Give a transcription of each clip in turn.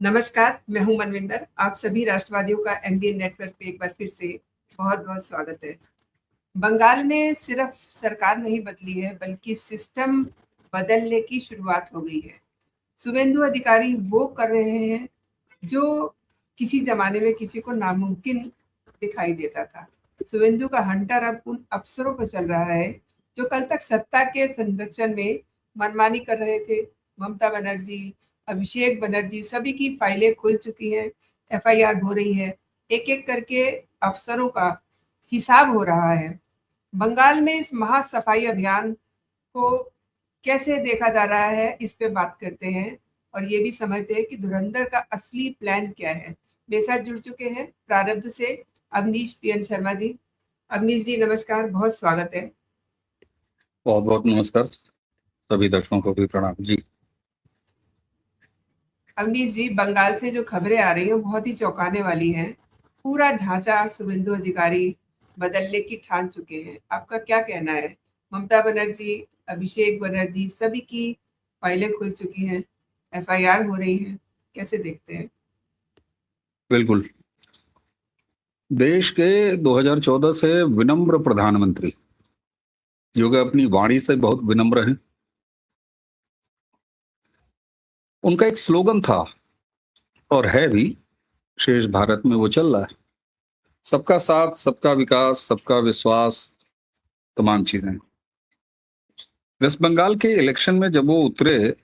नमस्कार, मैं हूं मनविंदर। आप सभी राष्ट्रवादियों का एमबीएन नेटवर्क पे एक बार फिर से बहुत-बहुत स्वागत है। बंगाल में सिर्फ सरकार नहीं बदली है, बल्कि सिस्टम बदलने की शुरुआत हो गई है। शुभेंदु अधिकारी वो कर रहे हैं, जो किसी ज़माने में किसी को नामुमकिन दिखाई देता था। शुभेंदु का हंटर अब उन अफसरों पर चल रहा है, जो कल तक सत्ता के संरक्षण में मनमानी कर रहे थे। ममता बनर्जी, अभिषेक बनर्जी सभी की फाइलें खुल चुकी हैं, एफआईआर हो रही है। एक-एक करके अफसरों का हिसाब हो रहा है। बंगाल में इस महासफाई अभियान को कैसे देखा जा रहा है, इस पे बात करते हैं और ये भी समझते हैं कि धुरंधर का असली प्लान क्या है। मेरे साथ जुड़ चुके हैं प्रारब्ध से अवनीश पीएन शर्मा जी। अवनीश जी नमस्कार, बहुत स्वागत है। बहुत बहुत नमस्कार, सभी दर्शकों को भी प्रणाम जी। अवनीश जी, बंगाल से जो खबरें आ रही हैं बहुत ही चौंकाने वाली हैं। पूरा ढांचा शुभेंदु अधिकारी बदलने की ठान चुके हैं। आपका क्या कहना है? ममता बनर्जी, अभिषेक बनर्जी सभी की फाइलें खुल चुकी हैं, एफआईआर हो रही है, कैसे देखते हैं? बिल्कुल, देश के 2014 से विनम्र प्रधानमंत्री जो कि अपनी वाणी से बहुत विनम्र हैं। उनका एक स्लोगन था और है भी, शेष भारत में वो चल रहा है, सबका साथ, सबका विकास, सबका विश्वास, तमाम चीजें। वेस्ट बंगाल के इलेक्शन में जब वो उतरे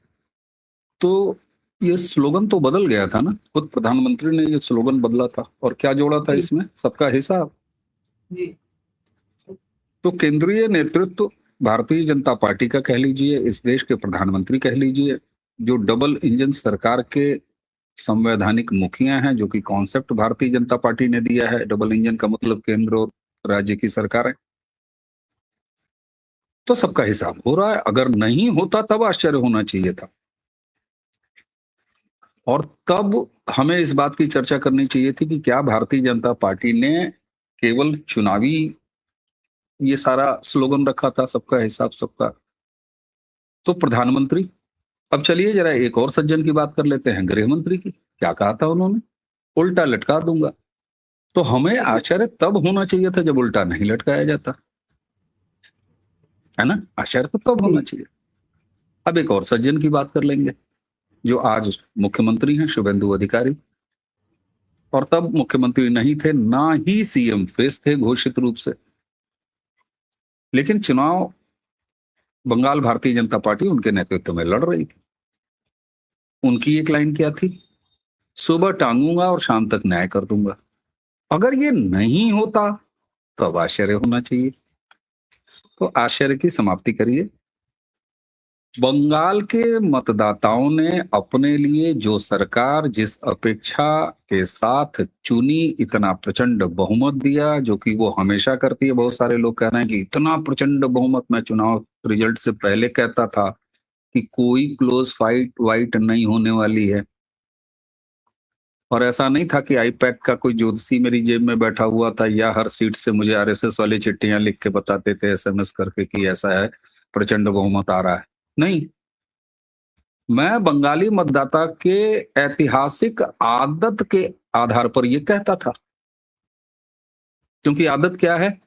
तो ये स्लोगन तो बदल गया था ना। खुद प्रधानमंत्री ने ये स्लोगन बदला था और क्या जोड़ा था जी इसमें, सबका हिसाब। जी तो केंद्रीय नेतृत्व भारतीय जनता पार्टी का कह लीजिए, इस देश के प्रधानमंत्री कह लीजिए, जो डबल इंजन सरकार के संवैधानिक मुखिया हैं, जो कि कॉन्सेप्ट भारतीय जनता पार्टी ने दिया है। डबल इंजन का मतलब केंद्र और राज्य की सरकारें। तो सबका हिसाब हो रहा है। अगर नहीं होता तब आश्चर्य होना चाहिए था, और तब हमें इस बात की चर्चा करनी चाहिए थी कि क्या भारतीय जनता पार्टी ने केवल चुनावी ये सारा स्लोगन रखा था, सबका हिसाब सबका। तो प्रधानमंत्री, अब चलिए जरा एक और सज्जन की बात कर लेते हैं, गृह मंत्री की। क्या कहा था उन्होंने? उल्टा लटका दूंगा। तो हमें आश्चर्य तब होना चाहिए था जब उल्टा नहीं लटकाया जाता, है ना। आश्चर्य तो तब होना जी चाहिए। अब एक और सज्जन की बात कर लेंगे, जो आज मुख्यमंत्री हैं, शुभेंदु अधिकारी। और तब मुख्यमंत्री नहीं थे, ना ही सीएम फेस थे घोषित रूप से। लेकिन चुनाव बंगाल भारतीय जनता पार्टी उनके नेतृत्व में लड़ रही थी। उनकी एक लाइन क्या थी? सुबह टांगूंगा और शाम तक न्याय कर दूंगा। अगर ये नहीं होता तो अब आश्चर्य होना चाहिए। तो आश्चर्य की समाप्ति करिए। बंगाल के मतदाताओं ने अपने लिए जो सरकार जिस अपेक्षा के साथ चुनी, इतना प्रचंड बहुमत दिया, जो कि वो हमेशा करती है। बहुत सारे लोग कह रहे हैं कि इतना प्रचंड बहुमत, मैं चुनाव रिजल्ट से पहले कहता था कि कोई क्लोज फाइट वाइट नहीं होने वाली है। और ऐसा नहीं था कि आईपैक का कोई ज्योतिषी मेरी जेब में बैठा हुआ था, या हर सीट से मुझे आरएसएस वाली चिट्ठियां लिख के बताते थे एसएमएस करके कि ऐसा है, प्रचंड बहुमत आ रहा है। नहीं, मैं बंगाली मतदाता के ऐतिहासिक आदत के आधार पर यह कहता था। क्योंकि आदत क्या है?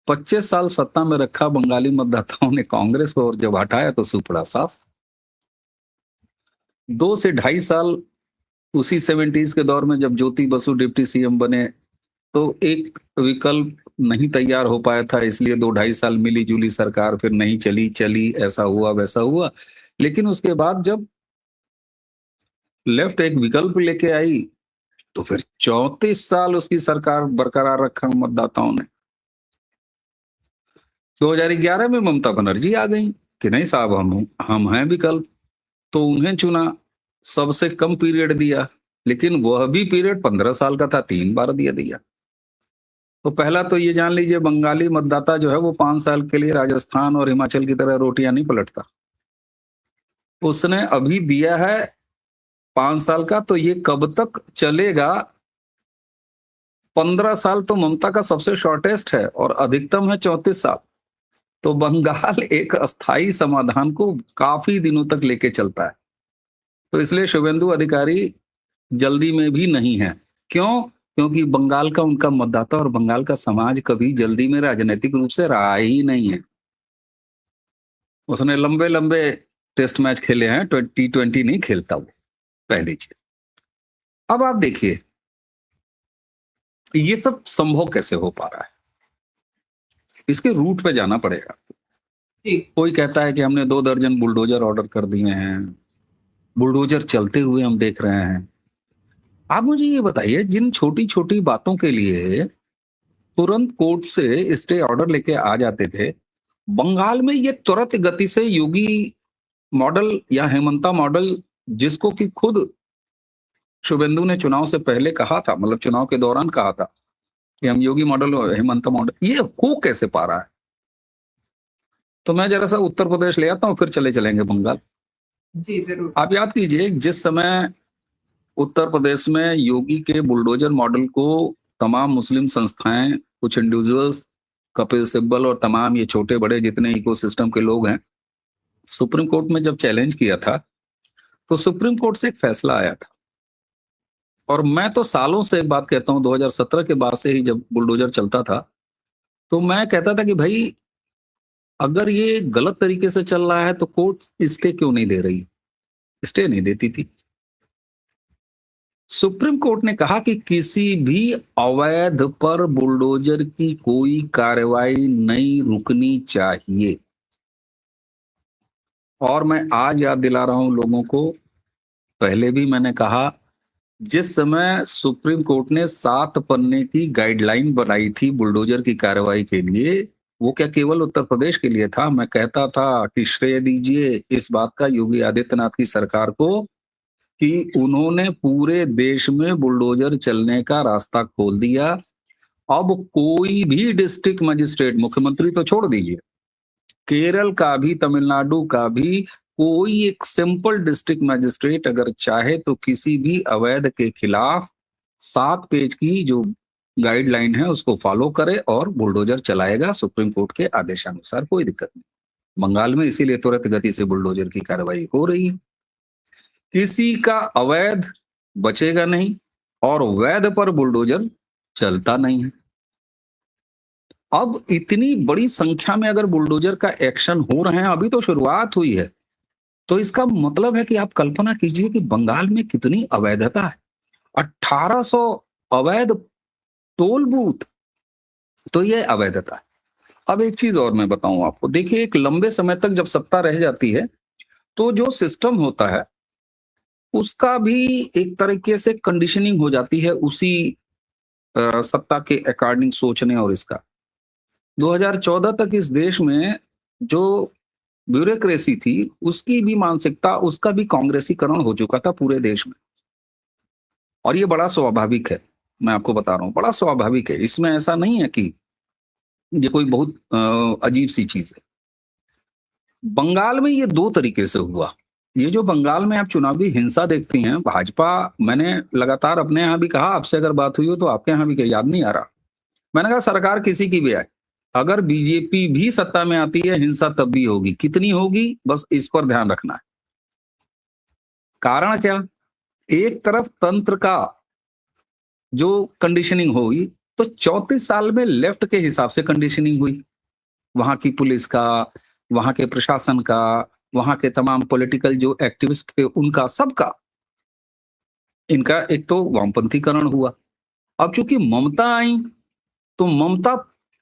25 साल सत्ता में रखा बंगाली मतदाताओं ने कांग्रेस को, और जब हटाया तो सुपड़ा साफ। 2 से 2.5 साल उसी 70s के दौर में जब ज्योति बसु डिप्टी सीएम बने, तो एक विकल्प नहीं तैयार हो पाया था, इसलिए 2-2.5 साल मिली जुली सरकार फिर नहीं चली, चली, ऐसा हुआ वैसा हुआ। लेकिन उसके बाद जब लेफ्ट एक विकल्प लेके आई, तो फिर 34 साल उसकी सरकार बरकरार रखा मतदाताओं ने। 2011 में ममता बनर्जी आ गई कि नहीं साहब, हम हैं विकल्प, तो उन्हें चुना। सबसे कम पीरियड दिया, लेकिन वह भी पीरियड 15 साल का था, 3 बार दिया। तो पहला तो ये जान लीजिए, बंगाली मतदाता जो है वो 5 साल के लिए राजस्थान और हिमाचल की तरह रोटियां नहीं पलटता। उसने अभी दिया है 5 साल का, तो ये कब तक चलेगा? 15 साल तो ममता का सबसे शॉर्टेस्ट है और अधिकतम है 34 साल। तो बंगाल एक अस्थाई समाधान को काफी दिनों तक लेके चलता है। तो इसलिए शुभेंदु अधिकारी जल्दी में भी नहीं है। क्यों? क्योंकि बंगाल का उनका मतदाता और बंगाल का समाज कभी जल्दी में राजनीतिक रूप से रहा ही नहीं है। उसने लंबे लंबे टेस्ट मैच खेले हैं, T20 नहीं खेलता वो, पहली चीज। अब आप देखिए ये सब संभव कैसे हो पा रहा है, इसके रूट पे जाना पड़ेगा। जी कोई कहता है कि हमने 2 दर्जन बुलडोजर ऑर्डर कर दिए हैं, बुलडोजर चलते हुए हम देख रहे हैं। आप मुझे ये बताइए, जिन छोटी छोटी बातों के लिए तुरंत कोर्ट से स्टे ऑर्डर लेके आ जाते थे, बंगाल में ये तुरंत गति से योगी मॉडल या हेमंता मॉडल, जिसको कि खुद शुभेंदु ने चुनाव से पहले कहा था, मतलब चुनाव के दौरान कहा था कि हम योगी मॉडल और हेमंता मॉडल, ये हो कैसे पा रहा है? तो मैं जरा सा उत्तर प्रदेश ले आता हूँ, फिर चले चलेंगे बंगाल। जी जरूर। आप याद कीजिए, जिस समय उत्तर प्रदेश में योगी के बुलडोजर मॉडल को तमाम मुस्लिम संस्थाएं, कुछ इंडिविजुअल्स, कपिल सिब्बल और तमाम ये छोटे बड़े जितने इकोसिस्टम के लोग हैं, सुप्रीम कोर्ट में जब चैलेंज किया था, तो सुप्रीम कोर्ट से एक फैसला आया था। और मैं तो सालों से एक बात कहता हूं, 2017 के बाद से ही जब बुलडोजर चलता था, तो मैं कहता था कि भाई अगर ये गलत तरीके से चल रहा है तो कोर्ट स्टे क्यों नहीं दे रही? स्टे नहीं देती थी। सुप्रीम कोर्ट ने कहा कि किसी भी अवैध पर बुलडोजर की कोई कार्रवाई नहीं रुकनी चाहिए। और मैं आज याद दिला रहा हूं लोगों को, पहले भी मैंने कहा, जिस समय सुप्रीम कोर्ट ने 7 पन्ने की गाइडलाइन बनाई थी बुलडोजर की कार्रवाई के लिए, वो क्या केवल उत्तर प्रदेश के लिए था? मैं कहता था कि श्रेय दीजिए इस बात का योगी आदित्यनाथ की सरकार को कि उन्होंने पूरे देश में बुलडोजर चलने का रास्ता खोल दिया। अब कोई भी डिस्ट्रिक्ट मजिस्ट्रेट, मुख्यमंत्री तो छोड़ दीजिए, केरल का भी, तमिलनाडु का भी कोई एक सिंपल डिस्ट्रिक्ट मजिस्ट्रेट अगर चाहे तो किसी भी अवैध के खिलाफ 7 पेज की जो गाइडलाइन है उसको फॉलो करे और बुलडोजर चलाएगा सुप्रीम कोर्ट के आदेशानुसार, कोई दिक्कत नहीं। बंगाल में इसीलिए तुरंत गति से बुलडोजर की कार्रवाई हो रही है। किसी का अवैध बचेगा नहीं और वैध पर बुलडोजर चलता नहीं है। अब इतनी बड़ी संख्या में अगर बुलडोजर का एक्शन हो रहे हैं, अभी तो शुरुआत हुई है, तो इसका मतलब है कि आप कल्पना कीजिए कि बंगाल में कितनी अवैधता है। 1800 अवैध टोल बूथ, तो ये अवैधता है। अब एक चीज और मैं बताऊं आपको, देखिए एक लंबे समय तक जब सत्ता रह जाती है तो जो सिस्टम होता है उसका भी एक तरीके से कंडीशनिंग हो जाती है उसी सत्ता के अकॉर्डिंग सोचने। और इसका 2014 तक इस देश में जो ब्यूरोक्रेसी थी उसकी भी मानसिकता, उसका भी कांग्रेसीकरण हो चुका था पूरे देश में। और ये बड़ा स्वाभाविक है, मैं आपको बता रहा हूं, बड़ा स्वाभाविक है। इसमें ऐसा नहीं है कि ये कोई बहुत अजीब सी चीज है। बंगाल में ये 2 तरीके से हुआ। ये जो बंगाल में आप चुनावी हिंसा देखती हैं, भाजपा, मैंने लगातार अपने यहाँ भी कहा, आपसे अगर बात हुई हो तो आपके यहाँ भी क्या याद नहीं आ रहा, मैंने कहा सरकार किसी की भी आए, अगर बीजेपी भी सत्ता में आती है हिंसा तब भी होगी। कितनी होगी, बस इस पर ध्यान रखना है। कारण क्या? एक तरफ तंत्र का जो कंडीशनिंग हुई, तो 34 साल में लेफ्ट के हिसाब से कंडीशनिंग हुई, वहां की पुलिस का, वहां के प्रशासन का, वहां के तमाम पॉलिटिकल जो एक्टिविस्ट थे उनका, सबका, इनका एक तो वामपंथीकरण हुआ। अब चूंकि ममता आई तो ममता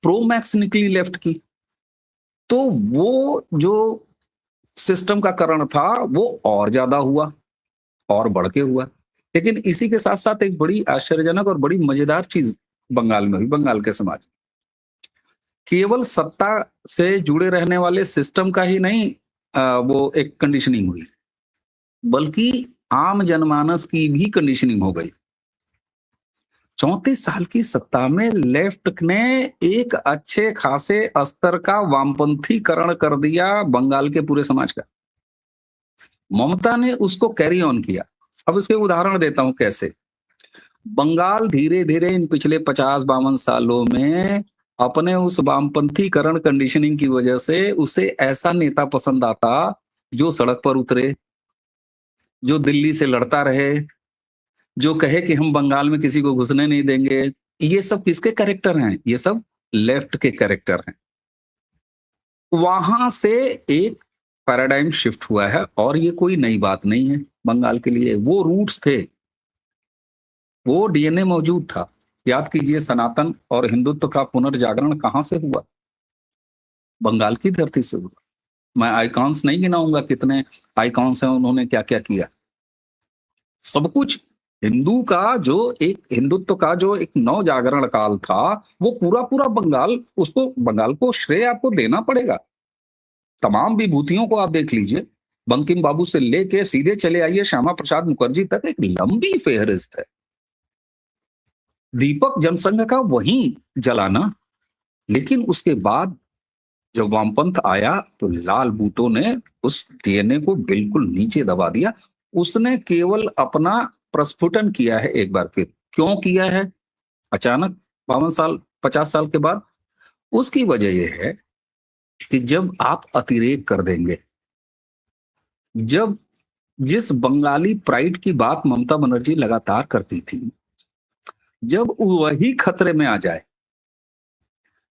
प्रो मैक्स निकली लेफ्ट की, तो वो जो सिस्टम का करण था वो और ज्यादा हुआ और बढ़ के हुआ। लेकिन इसी के साथ साथ एक बड़ी आश्चर्यजनक और बड़ी मजेदार चीज बंगाल में हुई, बंगाल के समाज, केवल सत्ता से जुड़े रहने वाले सिस्टम का ही नहीं वो एक कंडीशनिंग हुई, बल्कि आम जनमानस की भी कंडीशनिंग हो गई। 34 साल की सत्ता में लेफ्ट ने एक अच्छे खासे स्तर का वामपंथीकरण कर दिया बंगाल के पूरे समाज का। ममता ने उसको कैरी ऑन किया। अब इसके उदाहरण देता हूं कैसे। बंगाल धीरे धीरे इन पिछले 50-52 सालों में अपने उस वामपंथीकरण कंडीशनिंग की वजह से उसे ऐसा नेता पसंद आता जो सड़क पर उतरे, जो दिल्ली से लड़ता रहे, जो कहे कि हम बंगाल में किसी को घुसने नहीं देंगे, ये सब किसके कैरेक्टर हैं? ये सब लेफ्ट के कैरेक्टर हैं। वहां से एक पैराडाइम शिफ्ट हुआ है और ये कोई नई बात नहीं है बंगाल के लिए। वो रूट्स थे, वो डीएनए मौजूद था। याद कीजिए, सनातन और हिंदुत्व का पुनर्जागरण कहां से हुआ? बंगाल की धरती से हुआ। मैं आइकॉन्स नहीं गिनाऊंगा, कितने आइकॉन्स हैं, उन्होंने क्या क्या किया। सब कुछ हिंदू का जो एक हिंदुत्व का जो एक नव जागरण काल था, वो पूरा पूरा बंगाल, उसको बंगाल को श्रेय आपको देना पड़ेगा। तमाम विभूतियों को आप देख लीजिए, बंकिम बाबू से लेके सीधे चले आइए श्यामा प्रसाद मुखर्जी तक, एक लंबी फेहरिस्त है। दीपक जनसंघ का वहीं जलाना, लेकिन उसके बाद जब वामपंथ आया तो लाल बूटो ने उस डीएनए को बिल्कुल नीचे दबा दिया। उसने केवल अपना प्रस्फुटन किया है एक बार फिर। क्यों किया है अचानक 52 साल 50 साल के बाद? उसकी वजह यह है कि जब आप अतिरेक कर देंगे, जब जिस बंगाली प्राइड की बात ममता बनर्जी लगातार करती थी, जब वही खतरे में आ जाए,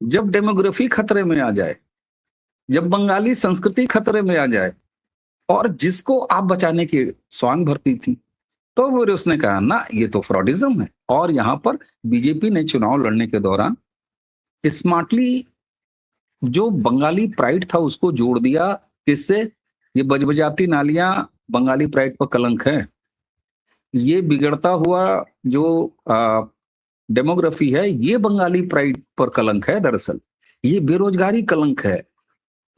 जब डेमोग्राफी खतरे में आ जाए, जब बंगाली संस्कृति खतरे में आ जाए, और जिसको आप बचाने की स्वांग भरती थी, तो फिर उसने कहा ना, ये तो फ्रॉडिज्म है। और यहां पर बीजेपी ने चुनाव लड़ने के दौरान स्मार्टली जो बंगाली प्राइड था उसको जोड़ दिया। किससे? ये बजबजाती नालियां बंगाली प्राइड पर कलंक है। ये बिगड़ता हुआ जो डेमोग्राफी है, ये बंगाली प्राइड पर कलंक है। दरअसल ये बेरोजगारी कलंक है,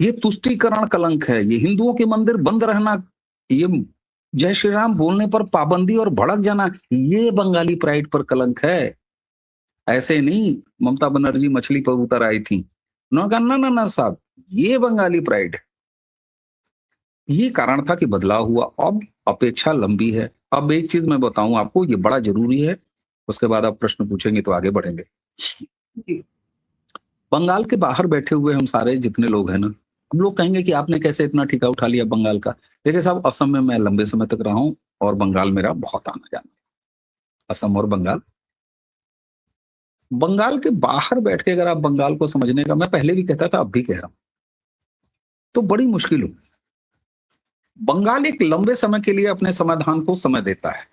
ये तुष्टीकरण कलंक है, ये हिंदुओं के मंदिर बंद रहना, ये जय श्री राम बोलने पर पाबंदी और भड़क जाना, ये बंगाली प्राइड पर कलंक है। ऐसे नहीं ममता बनर्जी मछली पर उतर आई थी, उन्होंने कहा ना ना ना साहब, ये बंगाली प्राइड है। ये कारण था कि बदलाव हुआ। अब अपेक्षा लंबी है। अब एक चीज मैं बताऊं आपको, ये बड़ा जरूरी है, उसके बाद आप प्रश्न पूछेंगे तो आगे बढ़ेंगे। जी। बंगाल के बाहर बैठे हुए हम सारे जितने लोग हैं ना, हम लोग कहेंगे कि आपने कैसे इतना ठिका उठा लिया बंगाल का। देखिए साहब, असम में मैं लंबे समय तक रहा हूं और बंगाल मेरा बहुत आना जाना। असम और बंगाल, बंगाल के बाहर बैठ के अगर आप बंगाल को समझने का, मैं पहले भी कहता था अब भी कह रहा हूं, तो बड़ी मुश्किल हो। बंगाल एक लंबे समय के लिए अपने समाधान को समय देता है,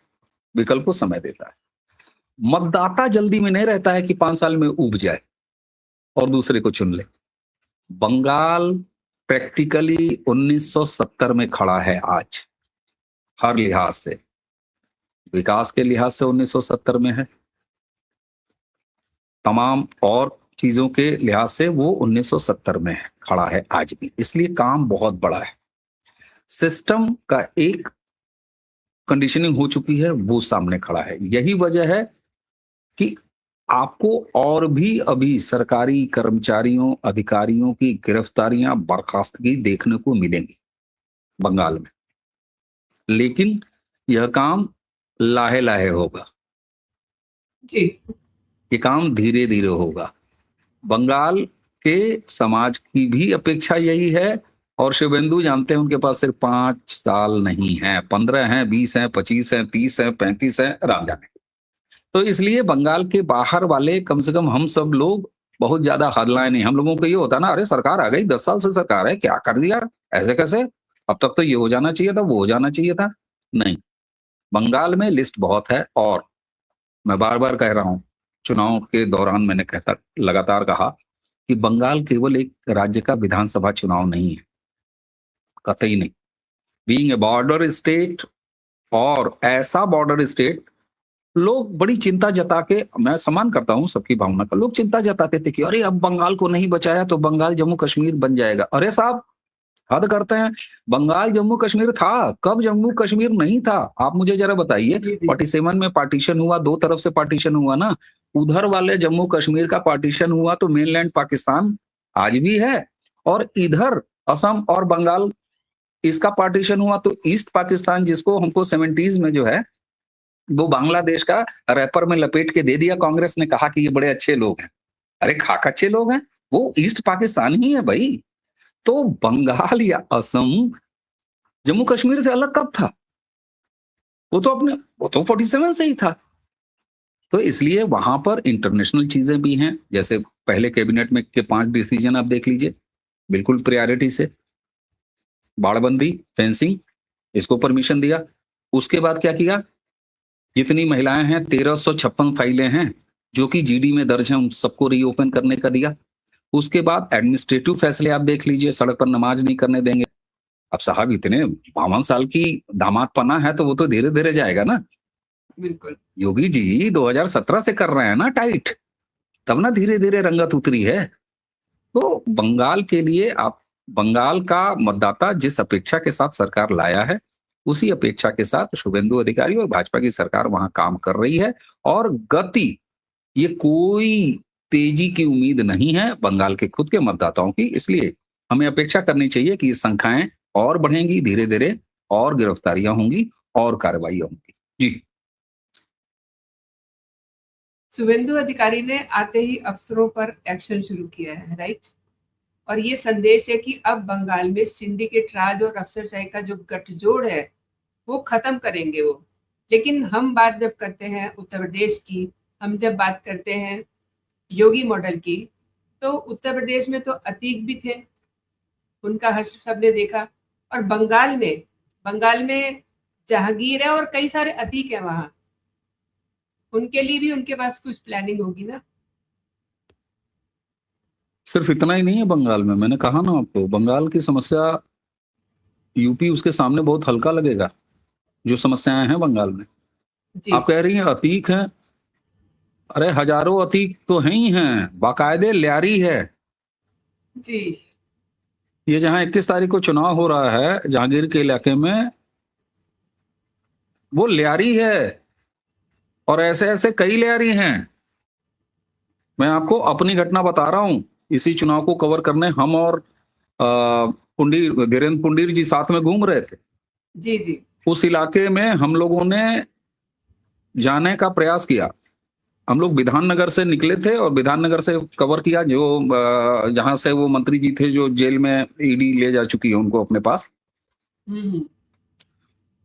विकल्प को समय देता है। मतदाता जल्दी में नहीं रहता है कि 5 साल में उब जाए और दूसरे को चुन ले। बंगाल प्रैक्टिकली 1970 में खड़ा है आज, हर लिहाज से। विकास के लिहाज से 1970 में है, तमाम और चीजों के लिहाज से वो 1970 में खड़ा है आज भी। इसलिए काम बहुत बड़ा है। सिस्टम का एक कंडीशनिंग हो चुकी है, वो सामने खड़ा है। यही वजह है कि आपको और भी अभी सरकारी कर्मचारियों, अधिकारियों की गिरफ्तारियां, बर्खास्तगी देखने को मिलेंगी बंगाल में। लेकिन यह काम लाहे लाहे होगा, जी। ये काम धीरे धीरे होगा। बंगाल के समाज की भी अपेक्षा यही है। और शिवेंदु जानते हैं उनके पास सिर्फ 5 साल नहीं है, 15 हैं, 20 हैं, 25 हैं, 30 हैं, 35 हैं, राम जाने। तो इसलिए बंगाल के बाहर वाले, कम से कम हम सब लोग बहुत ज्यादा हदलाए नहीं। हम लोगों को ये होता ना, अरे सरकार आ गई, 10 साल से सरकार है, क्या कर दिया, ऐसे कैसे, अब तक तो ये हो जाना चाहिए था, वो हो जाना चाहिए था। नहीं, बंगाल में लिस्ट बहुत है। और मैं बार बार कह रहा हूं, चुनाव के दौरान मैंने कहता लगातार कहा कि बंगाल केवल एक राज्य का विधानसभा चुनाव नहीं है, कतई नहीं। बीइंग ए बॉर्डर स्टेट, और ऐसा बॉर्डर स्टेट, लोग बड़ी चिंता जता के, मैं सम्मान करता हूं सबकी भावना का, लोग चिंता जताते थे कि अरे अब बंगाल को नहीं बचाया तो बंगाल जम्मू कश्मीर बन जाएगा। अरे साहब, हद करते हैं। बंगाल जम्मू कश्मीर था कब? जम्मू कश्मीर नहीं था। आप मुझे जरा बताइए, 47 में पार्टीशन हुआ, दो तरफ से पार्टीशन हुआ ना। उधर वाले जम्मू कश्मीर का पार्टीशन हुआ तो मेनलैंड पाकिस्तान आज भी है, और इधर असम और बंगाल, इसका पार्टीशन हुआ तो ईस्ट पाकिस्तान, जिसको हमको 70s में जो है वो बांग्लादेश का रैपर में लपेट के दे दिया। कांग्रेस ने कहा कि ये बड़े अच्छे लोग हैं। अरे खाक अच्छे लोग हैं, वो ईस्ट पाकिस्तान ही है भाई। तो बंगाल या असम जम्मू कश्मीर से अलग कब था? वो तो 47 से ही था। तो इसलिए वहां पर इंटरनेशनल चीजें भी हैं, जैसे पहले कैबिनेट में के 5 डिसीजन आप देख लीजिए, बिल्कुल प्रायोरिटी से। बाड़बंदी, फेंसिंग, इसको परमिशन दिया। उसके बाद क्या किया, जितनी महिलाएं हैं 1356 फाइलें हैं जो कि जीडी में दर्ज हैं, उन सबको रीओपन करने का दिया। उसके बाद एडमिनिस्ट्रेटिव फैसले आप देख लीजिए, सड़क पर नमाज नहीं करने देंगे। अब साहब इतने 52 साल की दामाद पना है तो वो तो धीरे धीरे जाएगा ना। बिल्कुल। योगी जी 2017 से कर रहे हैं ना टाइट, तब ना धीरे धीरे रंगत उतरी है। तो बंगाल के लिए आप, बंगाल का मतदाता जिस अपेक्षा के साथ सरकार लाया है, उसी अपेक्षा के साथ शुभेंदु अधिकारी और भाजपा की सरकार वहां काम कर रही है। और गति, ये कोई तेजी की उम्मीद नहीं है बंगाल के खुद के मतदाताओं की, इसलिए हमें अपेक्षा करनी चाहिए कि ये संख्याएं और बढ़ेंगी धीरे धीरे, और गिरफ्तारियां होंगी और कार्रवाई होंगी। जी। शुभेंदु अधिकारी ने आते ही अफसरों पर एक्शन शुरू किया है, राइट? और ये संदेश है कि अब बंगाल में सिंडिकेट राज और अफसरशाही का जो गठजोड़ है वो खत्म करेंगे वो। लेकिन हम बात जब करते हैं उत्तर प्रदेश की, हम जब बात करते हैं योगी मॉडल की, तो उत्तर प्रदेश में तो अतीक भी थे, उनका हश्र सबने देखा। और बंगाल में जहांगीर है और कई सारे अतीक है वहां, उनके लिए भी उनके पास कुछ प्लानिंग होगी ना। सिर्फ इतना ही नहीं है बंगाल में, मैंने कहा ना आपको, बंगाल की समस्या यूपी उसके सामने बहुत हल्का लगेगा, जो समस्याएं हैं बंगाल में। जी आप कह रही हैं अतीक हैं, अरे हजारों अतीक तो हैं ही हैं, बाकायदे ल्यारी है। जी ये जहां 21 तारीख को चुनाव हो रहा है जहांगीर के इलाके में, वो ल्यारी है। और ऐसे ऐसे कई ल्यारी हैं। मैं आपको अपनी घटना बता रहा हूं, इसी चुनाव को कवर करने हम और पुंडीर, धीरेन्द्र पुंडीर जी साथ में घूम रहे थे। जी जी उस इलाके में हम लोगों ने जाने का प्रयास किया। हम लोग विधाननगर से निकले थे और विधाननगर से कवर किया, जो जहां से वो मंत्री जी थे जो जेल में ईडी ले जा चुकी है उनको अपने पास। हम्म।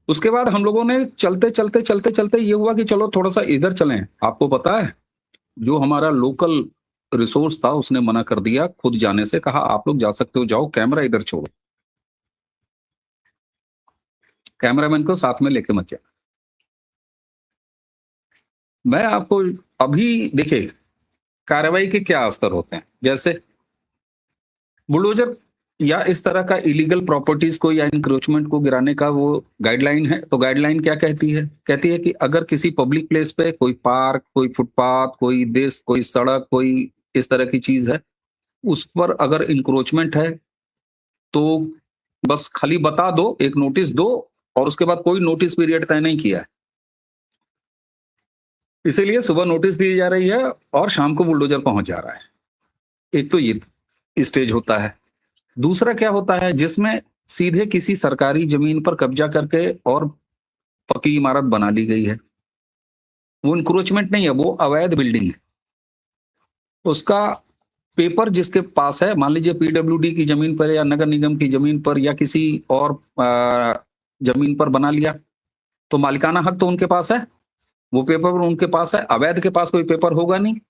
उसके बाद हम लोगों ने चलते चलते चलते चलते ये हुआ कि चलो थोड़ा सा इधर चलें। आपको पता है, जो हमारा लोकल रिसोर्स था उसने मना कर दिया खुद जाने से, कहा आप लोग जा सकते हो जाओ, कैमरा इधर छोड़ो, कैमरामैन को साथ में लेके मत जाना। मैं आपको अभी देखिए कार्रवाई के क्या स्तर होते हैं, जैसे बुलडोजर या इस तरह का इलीगल प्रॉपर्टीज को या इंक्रोचमेंट को गिराने का वो गाइडलाइन है। तो गाइडलाइन क्या कहती है, कहती है कि अगर किसी पब्लिक प्लेस पे कोई पार्क, कोई फुटपाथ, कोई दिस, कोई सड़क, कोई इस तरह की चीज है, उस पर अगर इंक्रोचमेंट है तो बस खाली बता दो, एक नोटिस दो, और उसके बाद कोई नोटिस पीरियड तय नहीं किया है। इसीलिए सुबह नोटिस दी जा रही है और शाम को बुलडोजर पहुंच जा रहा है। एक तो ये स्टेज होता है। दूसरा क्या होता है, जिसमें सीधे किसी सरकारी जमीन पर कब्जा करके और पक्की इमारत बना ली गई है, वो इंक्रोचमेंट नहीं है, वो अवैध बिल्डिंग है। उसका पेपर जिसके पास है, मान लीजिए पीडब्ल्यूडी की जमीन पर या नगर निगम की जमीन पर या किसी और जमीन पर बना लिया, तो मालिकाना हक तो उनके पास है, वो पेपर उनके पास है। अवैध के पास कोई पेपर होगा नहीं।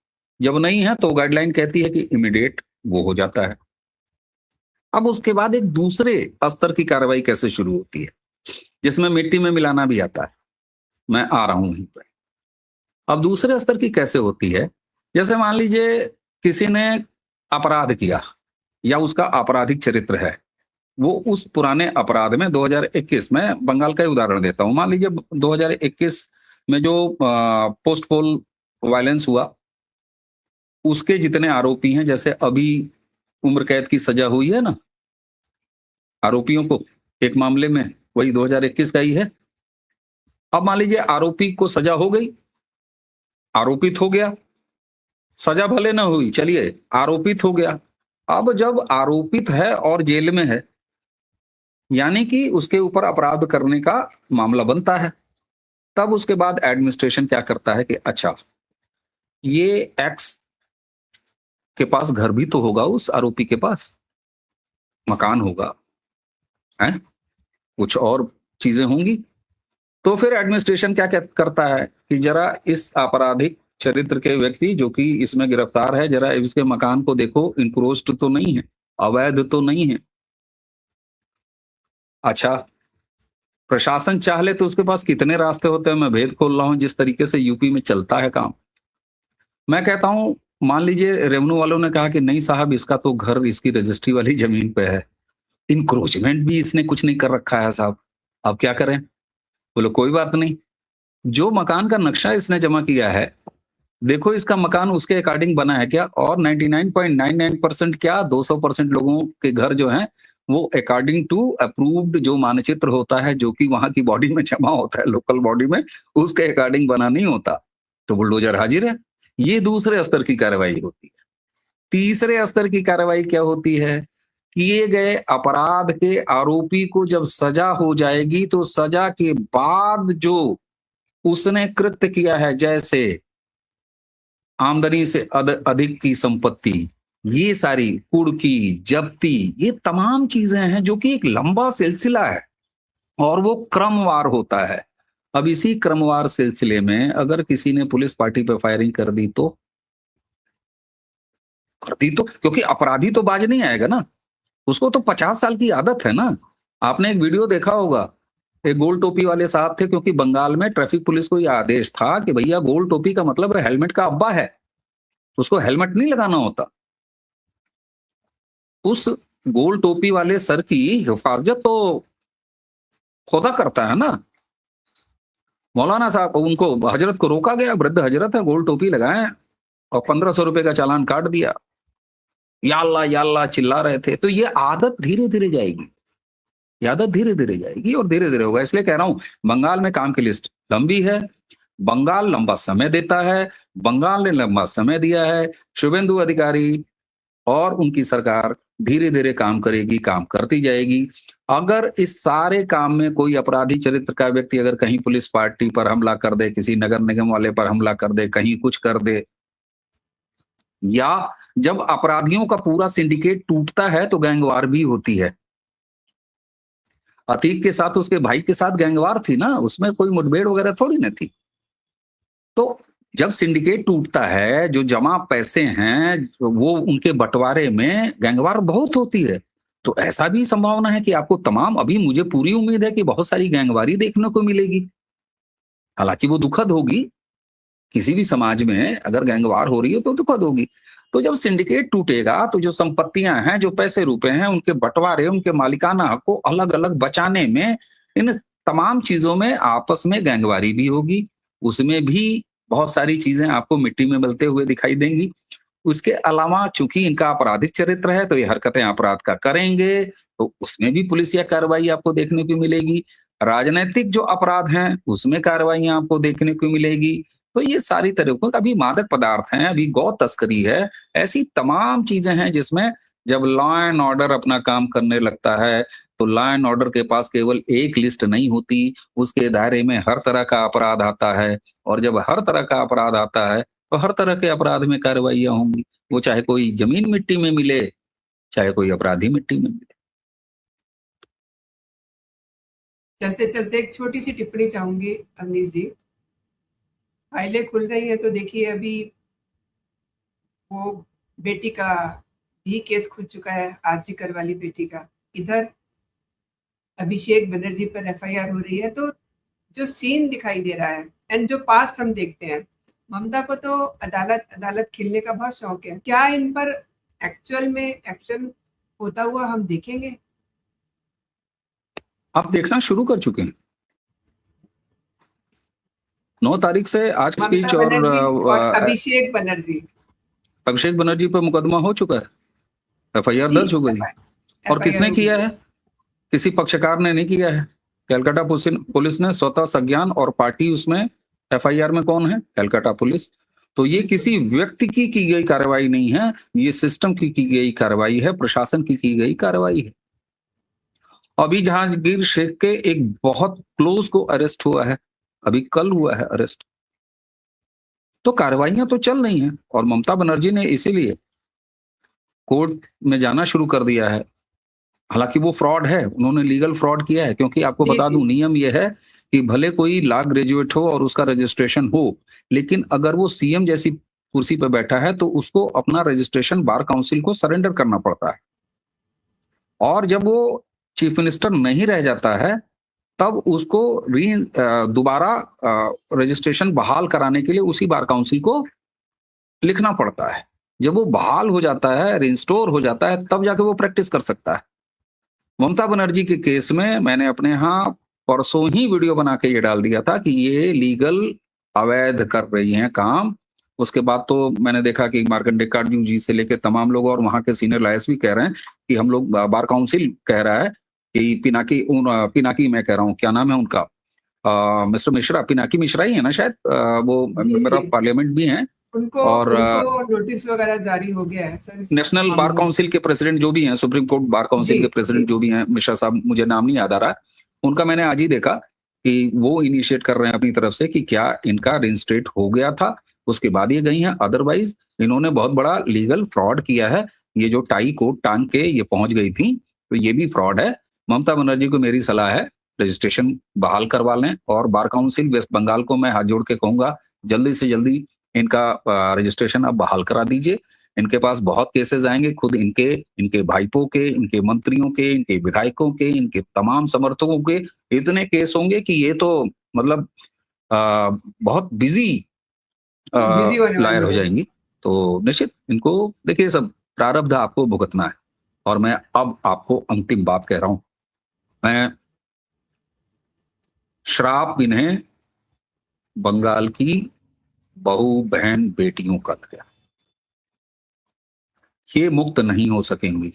जब नहीं है तो गाइडलाइन कहती है कि इमीडिएट वो हो जाता है। अब उसके बाद एक दूसरे स्तर की कार्रवाई कैसे शुरू होती है, जिसमें मिट्टी में मिलाना भी आता है। मैं आ रहा हूं वहीं पर। अब दूसरे स्तर की कैसे होती है, जैसे मान लीजिए किसी ने अपराध किया या उसका आपराधिक चरित्र है, वो उस पुराने अपराध में 2021 में, बंगाल का ही उदाहरण देता हूं, मान लीजिए 2021 में जो पोस्ट पोल वायलेंस हुआ, उसके जितने आरोपी हैं, जैसे अभी उम्र कैद की सजा हुई है ना आरोपियों को एक मामले में, वही 2021 का ही है। अब मान लीजिए आरोपी को सजा हो गई, आरोपित हो गया, सजा भले ना हुई, चलिए आरोपित हो गया। अब जब आरोपित है और जेल में है, यानी कि उसके ऊपर अपराध करने का मामला बनता है। तब उसके बाद एडमिनिस्ट्रेशन क्या करता है कि अच्छा, ये एक्स के पास घर भी तो होगा, उस आरोपी के पास मकान होगा, है कुछ और चीजें होंगी, तो फिर एडमिनिस्ट्रेशन क्या करता है कि जरा इस आपराधिक चरित्र के व्यक्ति जो कि इसमें गिरफ्तार है, जरा इसके मकान को देखो, इंक्रोस्ड तो नहीं है, अवैध तो नहीं है। अच्छा, प्रशासन चाह ले तो उसके पास कितने रास्ते होते हैं, मैं भेद खोल रहा हूं जिस तरीके से यूपी में चलता है काम। मैं कहता हूं, मान लीजिए रेवेन्यू वालों ने कहा कि नहीं साहब, इसका तो घर इसकी रजिस्ट्री वाली जमीन पे है, इंक्रोचमेंट भी इसने कुछ नहीं कर रखा है साहब, अब क्या करें? बोलो कोई बात नहीं, जो मकान का नक्शा इसने जमा किया है, देखो इसका मकान उसके अकॉर्डिंग बना है क्या, और 99.99% क्या 200% लोगों के घर जो हैं वो अकॉर्डिंग टू अप्रूव्ड जो मानचित्र होता है, जो कि वहां की बॉडी में जमा होता है, लोकल बॉडी में, उसके अकॉर्डिंग बना नहीं होता, तो बुलडोजर हाजिर है। ये दूसरे स्तर की कार्रवाई होती है। तीसरे स्तर की कार्रवाई क्या होती है? किए गए अपराध के आरोपी को जब सजा हो जाएगी तो सजा के बाद जो उसने कृत्य किया है, जैसे आमदनी से अधिक की संपत्ति, ये सारी कुर्की, जब्ती, ये तमाम चीजें हैं जो कि एक लंबा सिलसिला है और वो क्रमवार होता है। अब इसी क्रमवार सिलसिले में अगर किसी ने पुलिस पार्टी पे फायरिंग कर दी तो क्योंकि अपराधी तो बाज नहीं आएगा ना, उसको तो 50 साल की आदत है ना। आपने एक वीडियो देखा होगा, एक गोल टोपी वाले साहब थे, क्योंकि बंगाल में ट्रैफिक पुलिस को यह आदेश था कि भैया गोल टोपी का मतलब है हेलमेट का अब्बा है, उसको हेलमेट नहीं लगाना होता। उस गोल टोपी वाले सर की हिफाजत तो खुदा करता है ना। मौलाना साहब, उनको हजरत को रोका गया, वृद्ध हजरत है, गोल टोपी लगाए और 1500 रुपए का चालान काट दिया, या अल्लाह चिल्ला रहे थे। तो ये आदत धीरे धीरे जाएगी, ये आदत धीरे धीरे जाएगी और धीरे धीरे होगा। इसलिए कह रहा हूं, बंगाल में काम की लिस्ट लंबी है, बंगाल लंबा समय देता है, बंगाल ने लंबा समय दिया है, शुभेंदु अधिकारी और उनकी सरकार धीरे धीरे काम करेगी, काम करती जाएगी। अगर इस सारे काम में कोई अपराधी चरित्र का व्यक्ति अगर कहीं पुलिस पार्टी पर हमला कर दे, किसी नगर निगम वाले पर हमला कर दे, कहीं कुछ कर दे, या जब अपराधियों का पूरा सिंडिकेट टूटता है तो गैंगवार भी होती है। अतीक के साथ उसके भाई के साथ गैंगवार थी ना, उसमें कोई मुठभेड़ वगैरह थोड़ी ना थी। तो जब सिंडिकेट टूटता है, जो जमा पैसे हैं वो उनके बंटवारे में गैंगवार बहुत होती है। तो ऐसा भी संभावना है कि आपको तमाम, अभी मुझे पूरी उम्मीद है कि बहुत सारी गैंगवारी देखने को मिलेगी, हालांकि वो दुखद होगी। किसी भी समाज में अगर गैंगवार हो रही है तो दुखद होगी। तो जब सिंडिकेट टूटेगा तो जो संपत्तियां हैं, जो पैसे रुपए हैं, उनके बंटवारे, उनके मालिकाना हक को अलग अलग बचाने में, इन तमाम चीजों में आपस में गैंगवारी भी होगी, उसमें भी बहुत सारी चीजें आपको मिट्टी में मिलते हुए दिखाई देंगी। उसके अलावा चूंकि इनका आपराधिक चरित्र है तो ये हरकतें अपराध का करेंगे, तो उसमें भी पुलिसिया कार्रवाई आपको देखने को मिलेगी। राजनीतिक जो अपराध हैं उसमें कार्रवाइयां आपको देखने को मिलेगी। तो ये सारी तरीकों का, अभी मादक पदार्थ हैं, अभी गौ तस्करी है, ऐसी तमाम चीजें हैं जिसमें जब लॉ एंड ऑर्डर अपना काम करने लगता है तो लॉ एंड ऑर्डर के पास केवल एक लिस्ट नहीं होती, उसके दायरे में हर तरह का अपराध आता है। और जब हर तरह का अपराध आता है तो हर तरह के अपराध में कार्रवाइयां होंगी, वो चाहे कोई जमीन मिट्टी में मिले, चाहे कोई अपराधी मिट्टी में मिले। चलते चलते एक छोटी सी टिप्पणी चाहूंगी अवनीश जी। फाइलें खुल रही है तो देखिए, अभी वो बेटी का भी केस खुल चुका है, आरजीकर वाली बेटी का। इधर अभिषेक बनर्जी पर एफआईआर हो रही है। तो जो सीन दिखाई दे रहा है एंड जो पास्ट हम देखते हैं, ममता को तो अदालत खेलने का बहुत शौक है। क्या इन पर एक्चुअल में एक्शन होता हुआ हम देखेंगे? आप देखना शुरू कर चुके हैं। 9 तारीख से आज स्पीच और अभिषेक बनर्जी पर मुकदमा हो चुका है, एफआईआर दर्ज हो गई। और किसने किया है? किसी पक्षकार ने नहीं किया है। कलकत्ता पुलिस ने स्वतः संज्ञान, और पार्टी उसमें एफआईआर में कौन है? कलकत्ता पुलिस। तो ये किसी व्यक्ति की गई कार्रवाई नहीं है, ये सिस्टम की गई कार्रवाई है, प्रशासन की गई कार्रवाई है। अभी जहांगीर शेख के एक बहुत क्लोज को अरेस्ट हुआ है, अभी कल हुआ है अरेस्ट। तो कार्रवाइयां तो चल रही हैं और ममता बनर्जी ने इसीलिए कोर्ट में जाना शुरू कर दिया है। हालांकि वो फ्रॉड है, उन्होंने लीगल फ्रॉड किया है, क्योंकि आपको बता दूं, नियम यह है कि भले कोई लॉ ग्रेजुएट हो और उसका रजिस्ट्रेशन हो, लेकिन अगर वो सीएम जैसी कुर्सी पे बैठा है तो उसको अपना रजिस्ट्रेशन बार काउंसिल को सरेंडर करना पड़ता है। और जब वो चीफ मिनिस्टर नहीं रह जाता है, तब उसको दोबारा रजिस्ट्रेशन बहाल कराने के लिए उसी बार काउंसिल को लिखना पड़ता है। जब वो बहाल हो जाता है, रिस्टोर हो जाता है, तब जाके वो प्रैक्टिस कर सकता है। ममता बनर्जी के केस में मैंने अपने यहाँ परसों ही वीडियो बना के ये डाल दिया था कि ये लीगल अवैध कर रही हैं काम। उसके बाद तो मैंने देखा कि मार्कंडे काटजू जी से लेकर तमाम लोग और वहां के सीनियर लॉयर्स भी कह रहे हैं कि हम लोग, बार काउंसिल कह रहा है कि पिनाकी मैं कह रहा हूँ, क्या नाम है उनका, मिस्टर मिश्रा, पिनाकी मिश्रा ही है ना शायद, वो मेंबर ऑफ पार्लियामेंट भी हैं उनको और नोटिस वगैरह जारी हो गया है सर। नेशनल बार काउंसिल के प्रेसिडेंट जो भी हैं, सुप्रीम कोर्ट बार काउंसिल के प्रेसिडेंट जो भी हैं, मिश्रा साहब, मुझे नाम नहीं याद आ रहा, उनका मैंने आज ही देखा कि वो इनिशिएट कर रहे हैं अपनी तरफ से कि क्या इनका रिइंस्टेट हो गया था, उसके बाद ये गई हैं। अदरवाइज इन्होंने बहुत बड़ा लीगल फ्रॉड किया है। ये जो टाई कोट टांग के ये पहुंच गई थी, तो ये भी फ्रॉड है। ममता बनर्जी को मेरी सलाह है, रजिस्ट्रेशन बहाल करवा लें, और बार काउंसिल वेस्ट बंगाल को मैं हाथ जोड़ के कहूंगा जल्दी से जल्दी इनका रजिस्ट्रेशन अब बहाल करा दीजिए। इनके पास बहुत केसेस आएंगे, खुद इनके भाइपों के, इनके मंत्रियों के, इनके विधायकों के, इनके तमाम समर्थकों के इतने केस होंगे कि ये तो मतलब बहुत बिजी लायर हो जाएंगी। तो निश्चित इनको देखिए, सब प्रारब्ध आपको भुगतना है। और मैं अब आपको अंतिम बात कह रहा हूं, मैं श्राप इन्हें बंगाल की बहू बहन बेटियों का लगा, ये मुक्त नहीं हो सकेंगी।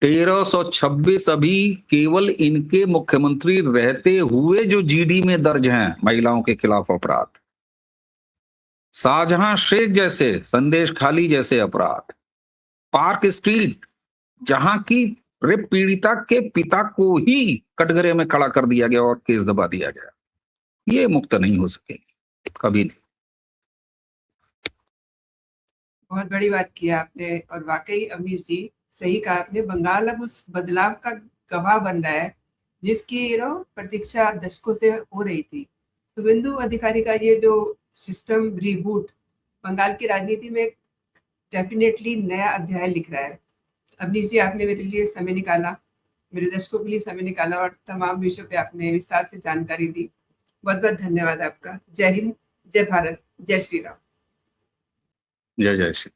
1326 अभी केवल इनके मुख्यमंत्री रहते हुए जो जीडी में दर्ज हैं महिलाओं के खिलाफ अपराध, शाहजहां शेख जैसे, संदेश खाली जैसे अपराध, पार्क स्ट्रीट जहां की रेप पीड़िता के पिता को ही कटघरे में खड़ा कर दिया गया और केस दबा दिया गया, ये मुक्त नहीं हो सकेंगे कभी नहीं। बहुत बड़ी बात किया आपने, और वाकई अवनीश जी सही कहा आपने। बंगाल अब उस बदलाव का गवाह बन रहा है जिसकी प्रतीक्षा दशकों से हो रही थी। शुभेंदु अधिकारी का ये जो सिस्टम रिबूट बंगाल की राजनीति में डेफिनेटली नया अध्याय लिख रहा है। अवनीश जी, आपने मेरे लिए समय निकाला, मेरे दर्शकों के लिए समय निकाला, और तमाम विषयों पे आपने विस्तार से जानकारी दी। बहुत बहुत धन्यवाद आपका। जय हिंद, जय भारत, जय श्री राम। जय जय श्री।